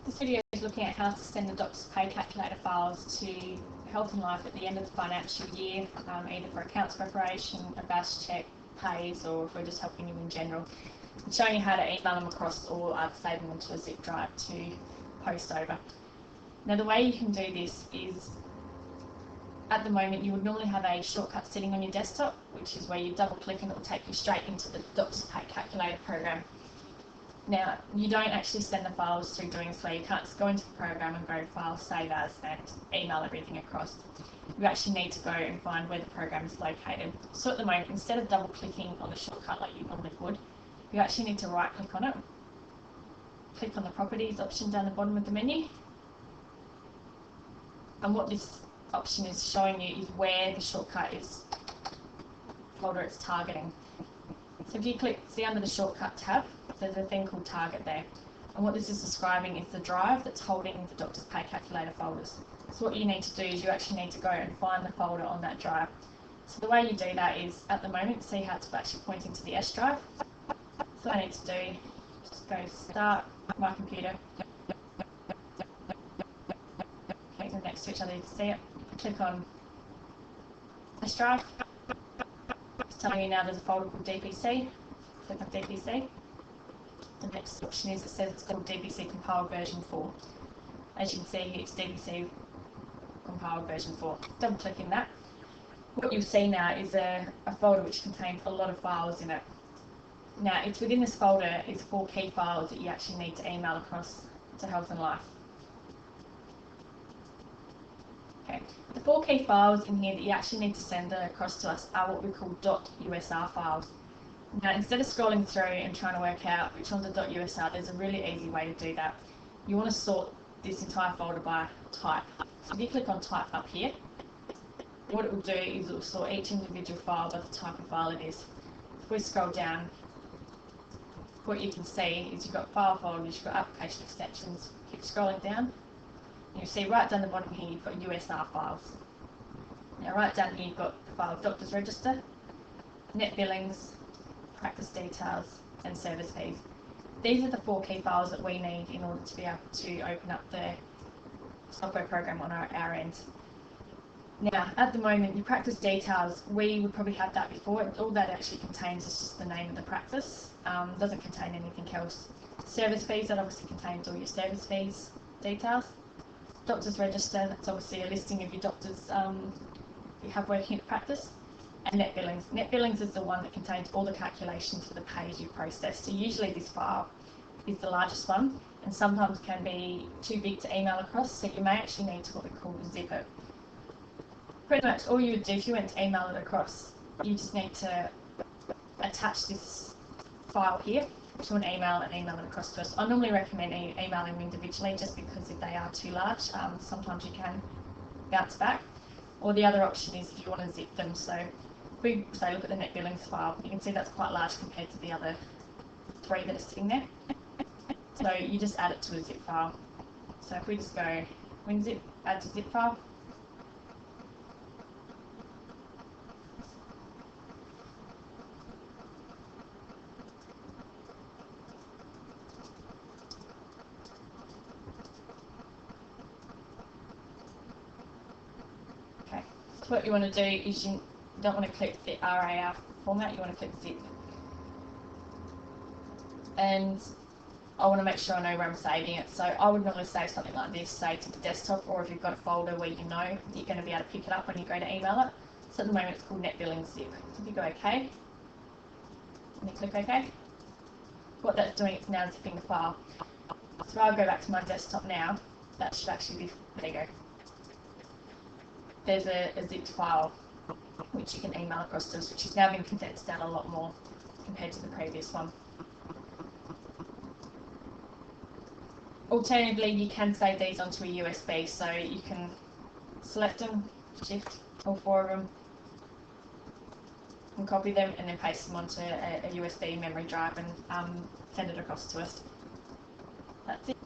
This video is looking at how to send the Docs Pay Calculator files to Health and Life at the end of the financial year, either for accounts preparation, a BAS check, pays, or if we're just helping you in general. I'm showing you how to email them across or save them into a zip drive to post over. Now the way you can do this is, at the moment you would normally have a shortcut sitting on your desktop, which is where you double click and it will take you straight into the Docs Pay Calculator program. Now, you don't actually send the files through doing so. You can't just go into the program and go File, Save As, and email everything across. You actually need to go and find where the program is located. So at the moment, instead of double clicking on the shortcut like you normally would, you actually need to right click on it. Click on the Properties option down the bottom of the menu. And what this option is showing you is where the shortcut is, folder it's targeting. So if you click, see under the shortcut tab, there's a thing called target there. And what this is describing is the drive that's holding the Doctors Pay Calculator folders. So what you need to do is you actually need to go and find the folder on that drive. So the way you do that is, at the moment, see how it's actually pointing to the S drive. So what I need to do, just go Start, My Computer. Okay, the next switch I need to see it. Click on S drive. It's telling you now there's a folder called DPC. Click on DPC. The next option is, it says it's called DPC compiled version 4. As you can see here, it's DPC compiled version 4. Double click in that. What you'll see now is a folder which contains a lot of files in it. Now, it's within this folder is 4 key files that you actually need to email across to Health and Life. Okay, the 4 key files in here that you actually need to send across to us are what we call .usr files. Now, instead of scrolling through and trying to work out which one's a .usr, there's a really easy way to do that. You want to sort this entire folder by type. So if you click on type up here, what it will do is it will sort each individual file by the type of file it is. If we scroll down, what you can see is you've got file folders, you've got application extensions. Keep scrolling down, and you'll see right down the bottom here you've got USR files. Now right down here you've got the file Doctors Register, Net Billings, Practice Details, and Service Fees. These are the 4 key files that we need in order to be able to open up the software program on our end. Now, at the moment, your practice details, we would probably have that before. All that actually contains is just the name of the practice. Doesn't contain anything else. Service fees, that obviously contains all your service fees details. Doctors Register, that's obviously a listing of your doctors you have working at the practice. And Net Billings. Net Billings is the one that contains all the calculations for the pays you process. So usually this file is the largest one, and sometimes can be too big to email across, so you may actually need to what we call zip it. Pretty much all you would do if you went to email it across, you just need to attach this file here to an email and email it across to us. I normally recommend emailing them individually, just because if they are too large, sometimes you can bounce back. Or the other option is if you want to zip them. So if we say look at the Net Billings file, you can see that's quite large compared to the other 3 that are sitting there. So you just add it to a zip file. So if we just go WinZip, add to zip file. Okay, so what you want to do is you don't want to click the RAR format, you want to click zip. And I want to make sure I know where I'm saving it. So I would normally save something like this, say to the desktop, or if you've got a folder where you know that you're going to be able to pick it up when you go to email it. So at the moment it's called Net Billings zip. So if you go OK, and you click OK, what that's doing is now zipping the file. So if I go back to my desktop now, that should actually be, there you go. There's a zipped file which you can email across to us, which has now been condensed down a lot more compared to the previous one. Alternatively, you can save these onto a USB, so you can select them, shift all 4 of them, and copy them, and then paste them onto a USB memory drive and send it across to us. That's it.